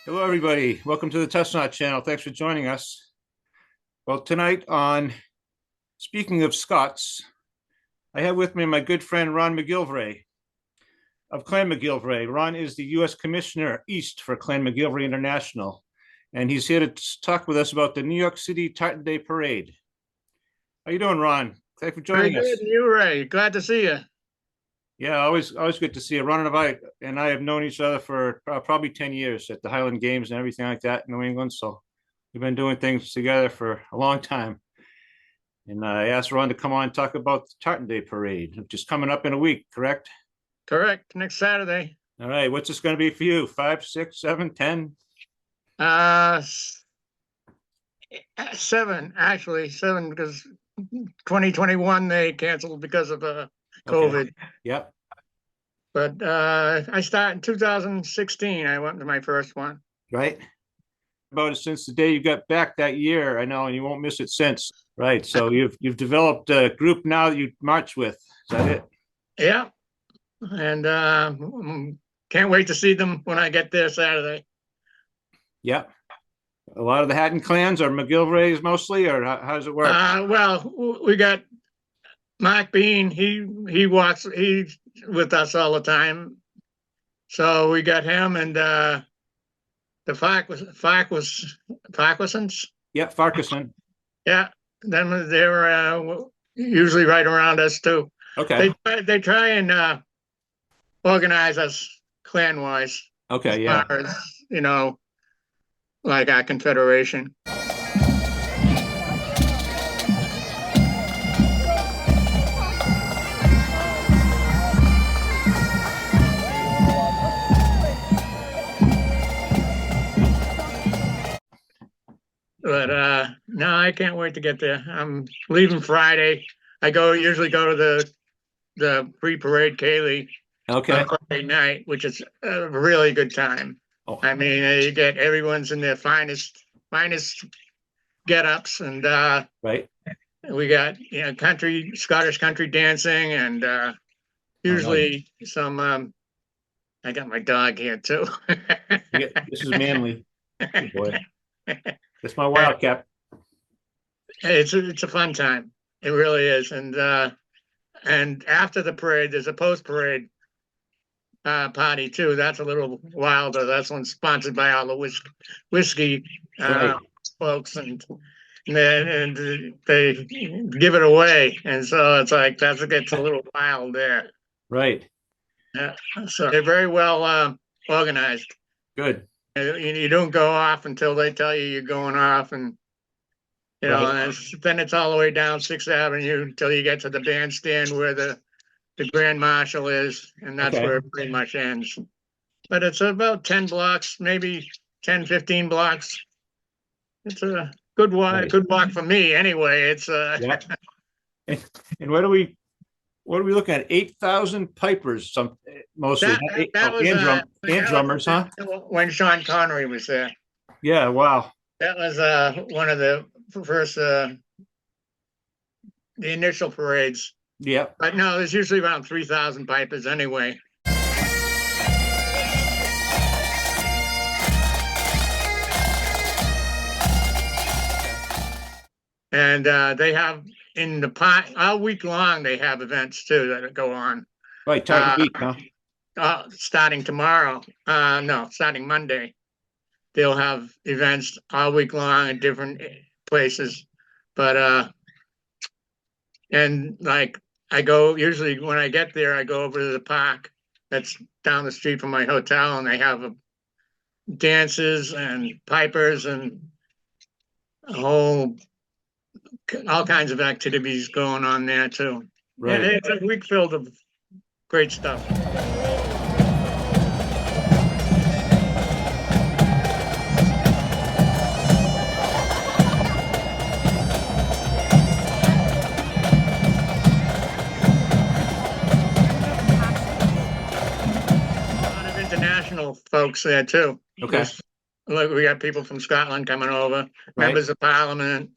Hello, everybody. Welcome to the Testnot channel. Thanks for joining us. Well, tonight on Speaking of Scots, I have with me my good friend Ron McGilvray of Clan MacGillivray. Ron is the U.S. Commissioner East for Clan MacGillivray International, and he's here to talk with us about the New York City Tartan Day Parade. How you doing, Ron? Thanks for joining us. Very good, you, Ray. Glad to see you. Yeah, always good to see you. Ron and I have known each other for probably 10 years at the Highland Games and everything like that in New England. So we've been doing things together for a long time. And I asked Ron to come on and talk about the Tartan Day Parade, which is coming up in a week, correct? Correct. Next Saturday. All right. What's this going to be for you? 5, 6, 7, 10? 7, actually. 7, because 2021 they canceled because of COVID. Okay. Yep. But I started in 2016. I went to my first one. Right. About it since the day you got back that year, I know, and you won't miss it since. Right. So you've developed a group now that you march with. Is that it? Yeah. And can't wait to see them when I get there Saturday. Yep. A lot of the Hatton clans are MacGillivrays mostly, or how does it work? Well, we got Mark Bean. He's with us all the time. So we got him and the Farquharsons. Yep, Farquharson. Yeah, then they were usually right around us too. Okay. They try and organize us clan wise. Okay. Yeah. As like our confederation. But no, I can't wait to get there. I'm leaving Friday. I usually go to the pre-parade Kaylee. Okay. Friday night, which is a really good time. Oh. I mean, you get everyone's in their finest get-ups, and right. We got Scottish country dancing, and usually some. I got my dog here too. This is Manly. Good boy. That's my wildcat. It's a fun time. It really is, and after the parade, there's a post-parade party too. That's a little wilder. That's one sponsored by all the whiskey Right. folks, and they give it away, and so it's like it gets a little wild there. Right. Yeah. So they're very well organized. Good. You don't go off until they tell you you're going off, and Right. and then it's all the way down 6th Avenue until you get to the bandstand where the Grand Marshal is, and that's Okay. where it pretty much ends. But it's about 10 blocks, maybe 10, 15 blocks. It's a good walk, Right. good walk for me anyway. It's Yeah. And what are we looking at? 8,000 pipers, mostly. And drummers, huh? When Sean Connery was there. Yeah, wow. That was one of the first the initial parades. Yep. But no, there's usually around 3,000 pipers anyway. And they have in the pot all week long. They have events too that go on. Right, Tartan Week, huh? Starting tomorrow. No, starting Monday. They'll have events all week long at different places. But and like I go usually when I get there, I go over to the park that's down the street from my hotel, and they have dances and pipers and all kinds of activities going on there too. Right. Yeah, it's a week filled of great stuff. International folks there too. Okay. Look, we got people from Scotland coming over, right. Members of Parliament.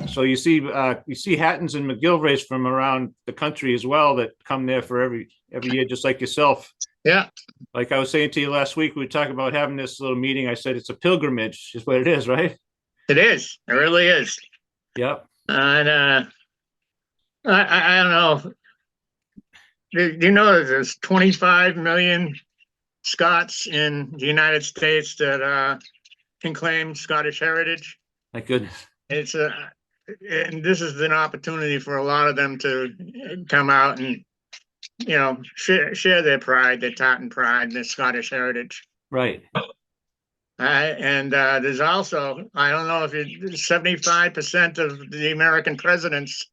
So you see Hattons and MacGillivrays from around the country as well that come there for every year, just like yourself. Yeah, Like I was saying to you last week, we talked about having this little meeting. I said it's a pilgrimage, is what it is, right? it is. It really is. Yep. And I don't know. Do you know that there's 25 million Scots in the United States that can claim Scottish heritage? My goodness. It's and this is an opportunity for a lot of them to come out and share their pride, their Tartan pride, their Scottish heritage. Right. And there's also, I don't know if 75% of the American presidents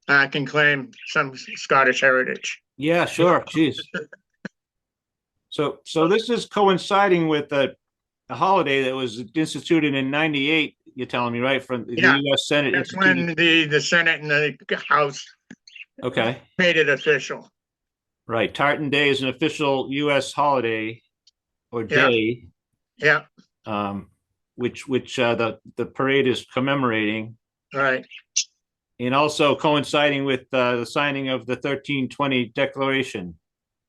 can claim some Scottish heritage. Yeah, sure. Jeez. So this is coinciding with a holiday that was instituted in '98. You're telling me, right? From the U.S. Senate. That's when the Senate and the House made it official. Right. Tartan Day is an official U.S. holiday or day. Yeah. Which the parade is commemorating. Right. And also coinciding with the signing of the 1320 Declaration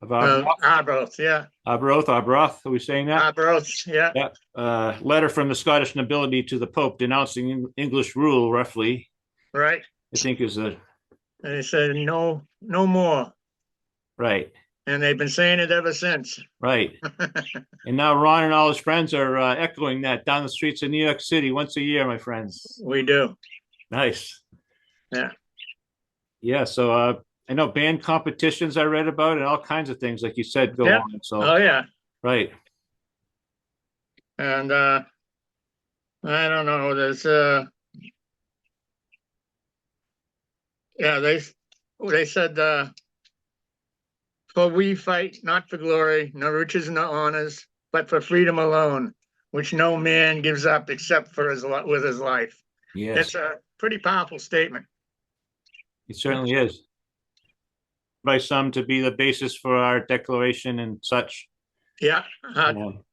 of Arbroath, yeah. Arbroath, are we saying that? Arbroath, yeah. Yeah. Letter from the Scottish nobility to the Pope denouncing English rule, roughly. Right. I think is a. And they said no more. Right. And they've been saying it ever since. Right. And now Ron and all his friends are echoing that down the streets of New York City once a year, my friends. We do. Nice. Yeah. Yeah. So I know band competitions I read about and all kinds of things, like you said, go on. So. Oh yeah. Right. And I don't know. There's they said for we fight not for glory, no riches, no honors, but for freedom alone, which no man gives up except for with his life. Yes. It's a pretty powerful statement. It certainly is. By some to be the basis for our declaration and such. Yeah.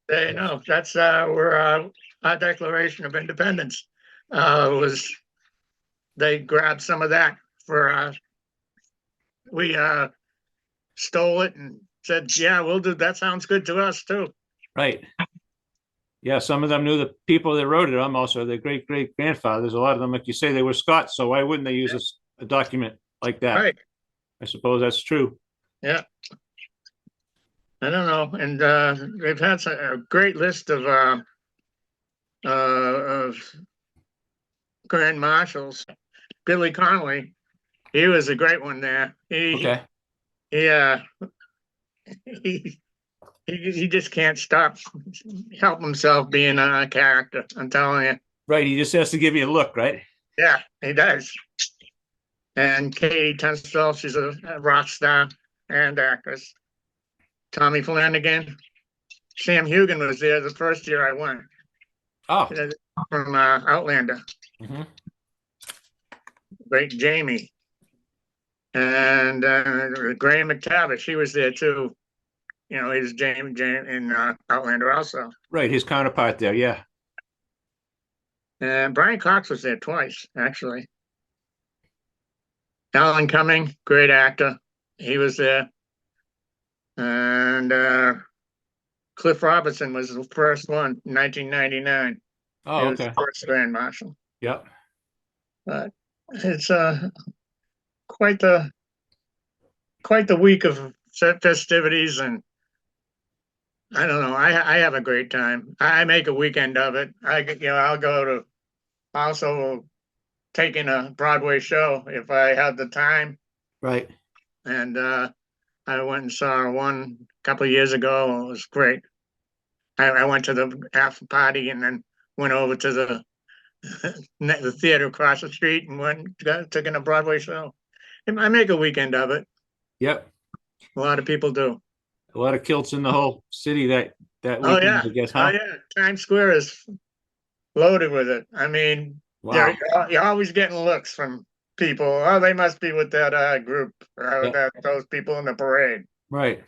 They know that's where our Declaration of Independence was. They grabbed some of that for we stole it and said, yeah, we'll do that. Sounds good to us too. Right. Yeah, some of them knew the people that wrote it almost, or their great grandfathers. A lot of them, like you say, they were Scots, so why wouldn't they use a document like that? Right. I suppose that's true. Yeah. I don't know. And they've had a great list of grand marshals. Billy Connolly, he was a great one there. He just can't help himself being a character. I'm telling you. Right. He just has to give you a look, right? Yeah, he does. And Katie Tunstall, she's a rock star and actress. Tommy Flanagan. Sam Hugan was there the first year I went. Oh. From Outlander. Mm-hmm. Great Jamie. And Graham McTavish, he was there too. He was James in Outlander also. Right, his counterpart there, yeah. And Brian Cox was there twice, actually. Alan Cumming, great actor. He was there. And Cliff Robertson was the first one in 1999. Oh, he was okay. the first Grand Marshal. Yep. But it's quite the week of festivities, and I don't know. I have a great time. I make a weekend of it. I'll go to also taking a Broadway show if I have the time. Right. And I went and saw one a couple of years ago. It was great. I went to the after party and then went over to the theater across the street and took in a Broadway show. And I make a weekend of it. Yep. A lot of people do. A lot of kilts in the whole city that weekend, Oh yeah, I guess, huh? Oh yeah, Times Square is loaded with it. I mean, wow. You're always getting looks from people. Oh, they must be with that group or those people in the parade. Right.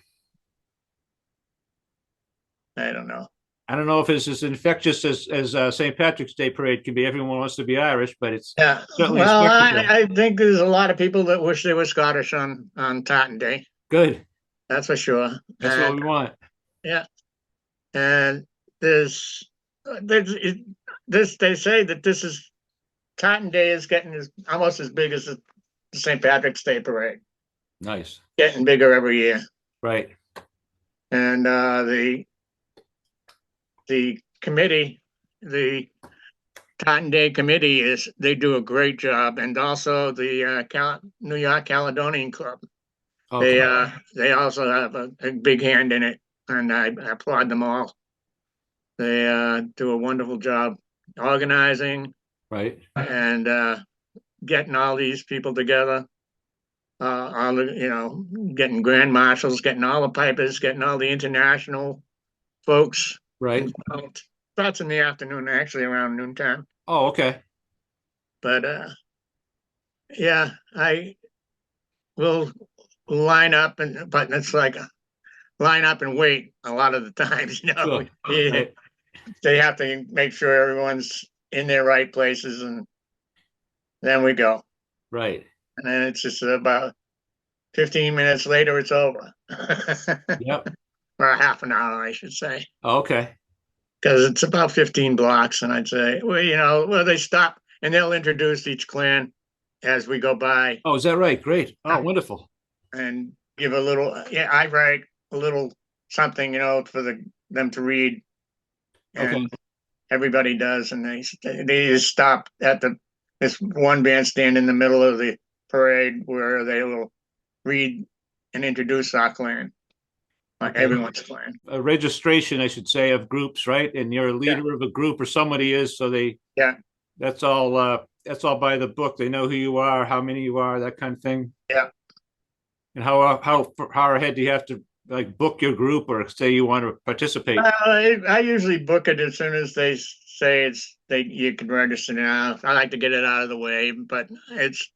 I don't know. I don't know if it's as infectious as St. Patrick's Day parade can be. Everyone wants to be Irish, but it's Yeah. certainly a Well, spectacle. I think there's a lot of people that wish they were Scottish on Tartan Day. Good. That's for sure. That's what we want. Yeah. And there's this they say that this is Tartan Day is getting almost as big as the St. Patrick's Day parade, Nice. getting bigger every year. Right. And the committee, the Tartan Day committee they do a great job, and also the New York Caledonian Club. Okay. They also have a big hand in it, and I applaud them all. They do a wonderful job organizing Right. and getting all these people together. All the, getting grand marshals, getting all the pipers, getting all the international folks. Right. Starts in the afternoon, actually around noontime. Oh, okay. But yeah, I will line up, but it's like line up and wait a lot of the times. Sure. Right. They have to make sure everyone's in their right places, and then we go. Right. And then it's just about 15 minutes later, it's over. Yep. Or a half an hour, I should say. Oh, okay. Because it's about 15 blocks, and I'd say, well, they stop and they'll introduce each clan as we go by. Oh, is that right? Great. Oh, wonderful. And give a little, I write a little something, for them to read. And okay. Everybody does, and they just stop at this one bandstand in the middle of the parade where they will read and introduce our clan, everyone's clan. A registration, I should say, of groups, right? And you're a leader of a group, or somebody is, so they. Yeah. That's all. That's all by the book. They know who you are, how many you are, that kind of thing. Yeah. And how far ahead do you have to book your group, or say you want to participate? I usually book it as soon as they say you can register now. I like to get it out of the way, but it's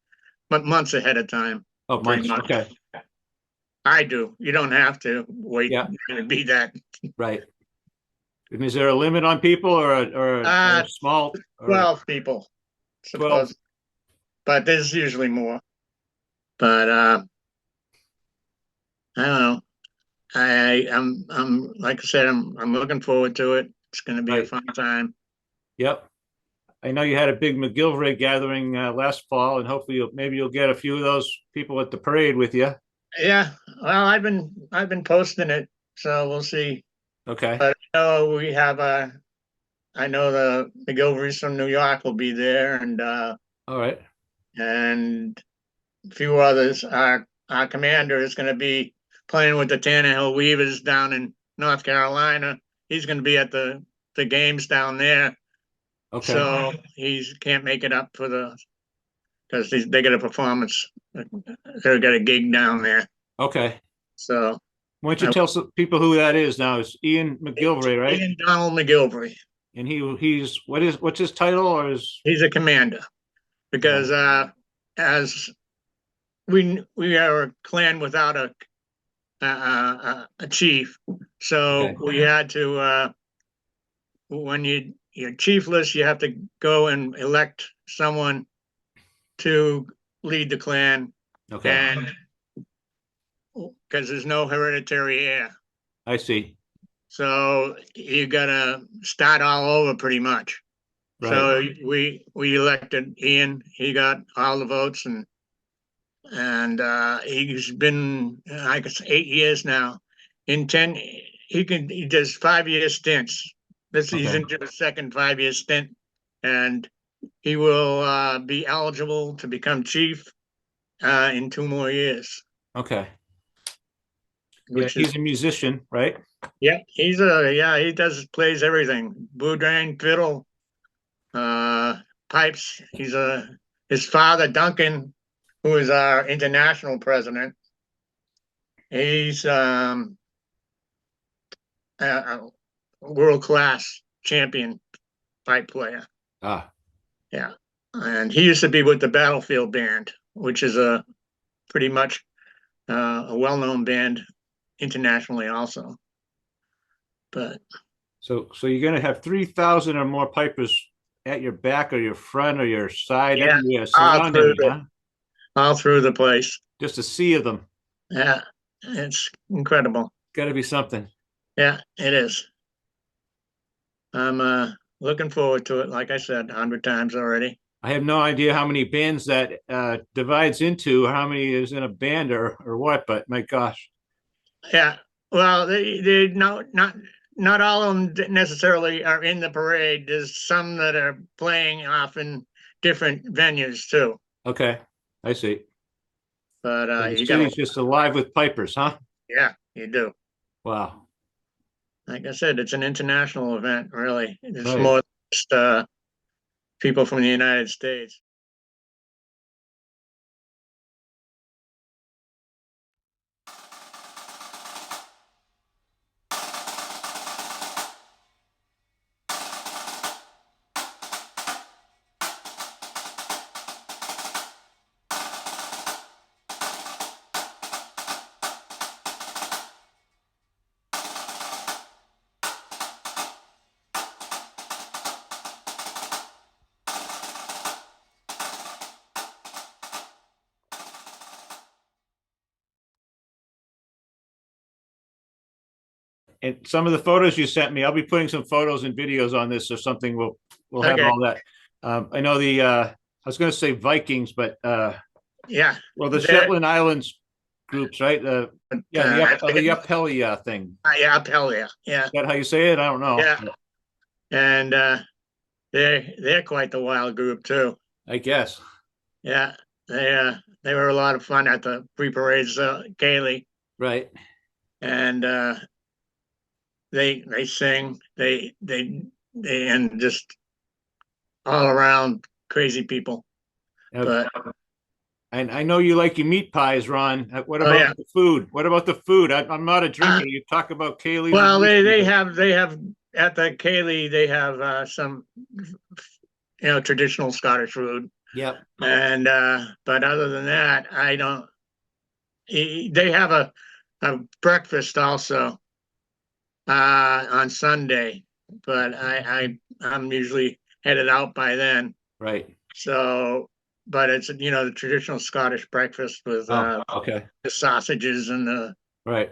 months ahead of time. Oh, months. Okay. I do. You don't have to wait to be that. Right. And is there a limit on people, or a small? 12 people, suppose. 12. But there's usually more. But I don't know. I'm like I said, I'm looking forward to it. It's going to be a fun time. Yep. I know you had a big MacGillivray gathering last fall, and hopefully maybe you'll get a few of those people at the parade with you. Yeah. Well, I've been posting it, so we'll see. Okay. But we have I know the McGillivrays from New York will be there, and all right, and a few others. Our commander is going to be playing with the Tannehill Weavers down in North Carolina. He's going to be at the games down there. Okay. So he can't make it up because they get a performance. They got a gig down there. Okay. So why don't you tell some people who that is now? It's Ian MacGillivray, right? Ian Donald McGilvray. And he's what's his title, or is he's a commander? Because as we are a clan without a chief, so we had to when you're chiefless, you have to go and elect someone to lead the clan. Okay. And because there's no hereditary heir. I see. So you gotta start all over pretty much. Right. So we elected Ian. He got all the votes, and he's been, I guess, 8 years now. In 10, he does 5-year stints. He's into the second 5-year stint, and he will be eligible to become chief in 2 more years. Okay. Yeah, he's a musician, right? Yeah, he plays everything: boudin, fiddle, pipes. His father, Duncan, who is our international president. He's a world-class champion pipe player. Yeah, and he used to be with the Battlefield Band, which is a pretty much a well-known band internationally also. But So you're going to have 3,000 or more pipers at your back or your front or your side, Yeah, everywhere, all surrounding through you, huh? all through the place. Just a sea of them. Yeah, it's incredible. Got to be something. Yeah, it is. I'm looking forward to it. Like I said, 100 times already. I have no idea how many bands that divides into, or how many is in a band or what, but my gosh. Yeah. Well, they not all of them necessarily are in the parade. There's some that are playing off in different venues too. Okay, I see. But So the you got to, city's just alive with pipers, huh? yeah, you do. Wow. Like I said, it's an international event, really. It's Right. more just people from the United States. And some of the photos you sent me, I'll be putting some photos and videos on this or something. We'll have Okay. all that. I know I was going to say Vikings, but Yeah. well, the There- Shetland Islands groups, right? Yeah, the Upelly thing. yeah, uphill, yeah. Yeah. Is that how you say it? I don't know. Yeah. And they're quite the wild group too. I guess. Yeah. They were a lot of fun at the pre-parades, Kaylee. Right. And they sing, they and just all around crazy people. But And I know you like your meat pies, Ron. What oh about yeah. the food? What about the food? I'm not a drinker. You talk about Kaylee's. Well, and they whiskey, they have at the Kaylee they have some traditional Scottish food, Yep. and but other than that, I don't. They have a breakfast also on Sunday, but I'm usually headed out by then. Right. So, but it's the traditional Scottish breakfast with Oh, okay. the sausages and Right.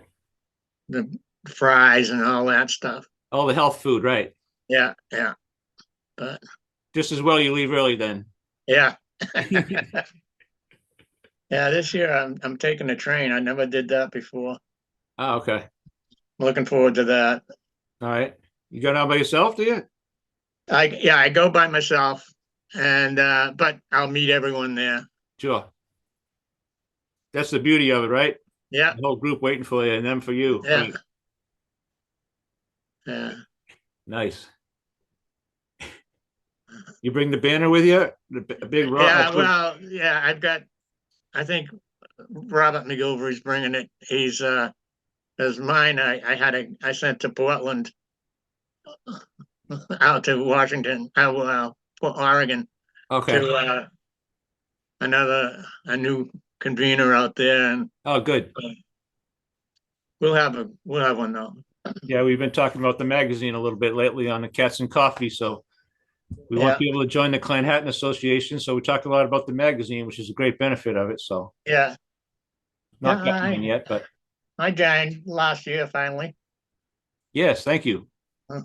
the fries and all that stuff. All the health food, right? Yeah, yeah, but Just as well you leave early then. yeah. Yeah, this year I'm taking a train. I never did that before. Oh, okay. Looking forward to that. All right. You go down by yourself, do you? I go by myself, and but I'll meet everyone there. Sure. That's the beauty of it, right? Yeah, The whole group waiting for you and them for you. yeah, Right. yeah. Nice. You bring the banner with you? A big rock. Yeah, well, yeah, I think Robert McGilvray's bringing it. He's as mine. I sent to Portland, out to Washington, Oregon, Okay. to a new convener out there, and Oh, good. we'll have one though. Yeah, we've been talking about the magazine a little bit lately on the Cats and Coffee. So we want Yeah, people to join the Clanhattan Association. So we talk a lot about the magazine, which is a great benefit of it. So yeah. not Yeah, gotten one yet, but I joined last year finally, yes, thank you. Have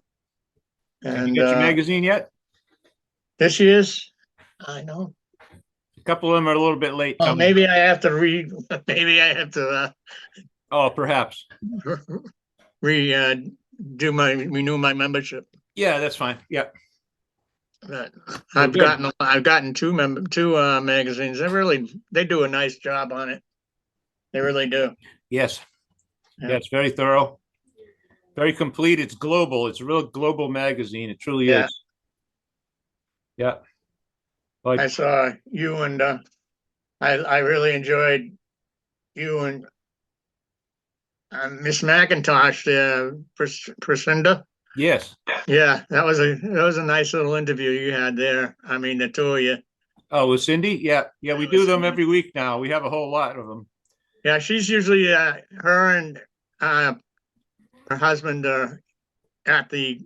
you and got your magazine yet? this year's. I know. A couple of them are a little bit late Well, coming. maybe I have to read. Maybe I have to Oh, perhaps. renew my membership. Yeah, that's fine. Yeah. But Well, good. I've gotten two magazines. They do a nice job on it. They really do. Yes. Yeah. Yeah, it's very thorough, very complete. It's global. It's a real global magazine. It truly Yeah. is. Yeah. I Like, saw you, and I really enjoyed you and Miss McIntosh, Priscinda. yes. Yeah, that was a nice little interview you had there. I mean, the two of you. Oh, with Cindy? Yeah. Yeah, we do them every week now. We have a whole lot of them. Yeah, she's usually her and her husband are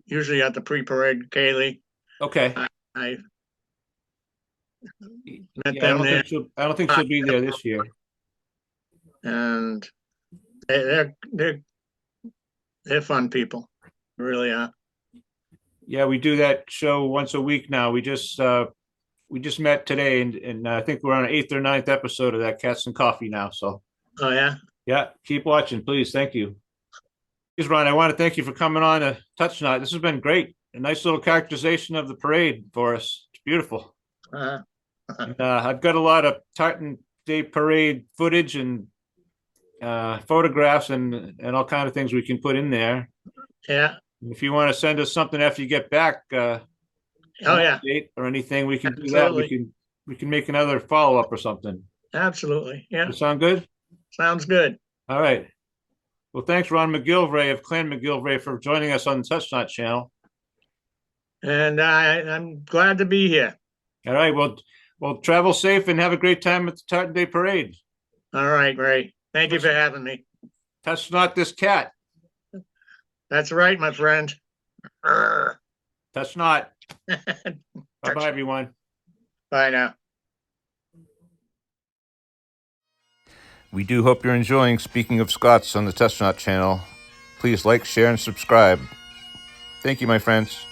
usually at the pre-parade Kaylee. Okay. I Yeah, met them there, I don't think she'll be there this year. and they're fun people, really are. Yeah, we do that show once a week now. We just met today, and I think we're on an 8th or 9th episode of that Cats and Coffee now. So Oh yeah, yeah, keep watching, please. Thank you. Please, Ron, I want to thank you for coming on to Touch Knot. This has been great. A nice little characterization of the parade for us. It's beautiful. And, I've got a lot of Tartan Day Parade footage and photographs and all kind of things we can put in there. yeah. If you want to send us something after you get back, Oh yeah, update or anything, we can do that. Absolutely. We can make another follow-up or something. absolutely. Yeah, Does that sound good? sounds good. All right. Well, thanks, Ron McGilvray of Clan MacGillivray, for joining us on the Touch Knot channel. And I'm glad to be here. All right. Well, travel safe and have a great time at the Tartan Day Parade. All right, Ray. Thank you for having me. Touch not this cat. That's right, my friend. Arr. Touch not. Bye-bye, everyone. Bye now. We do hope you're enjoying Speaking of Scots on the Touch Knot channel. Please like, share, and subscribe. Thank you, my friends.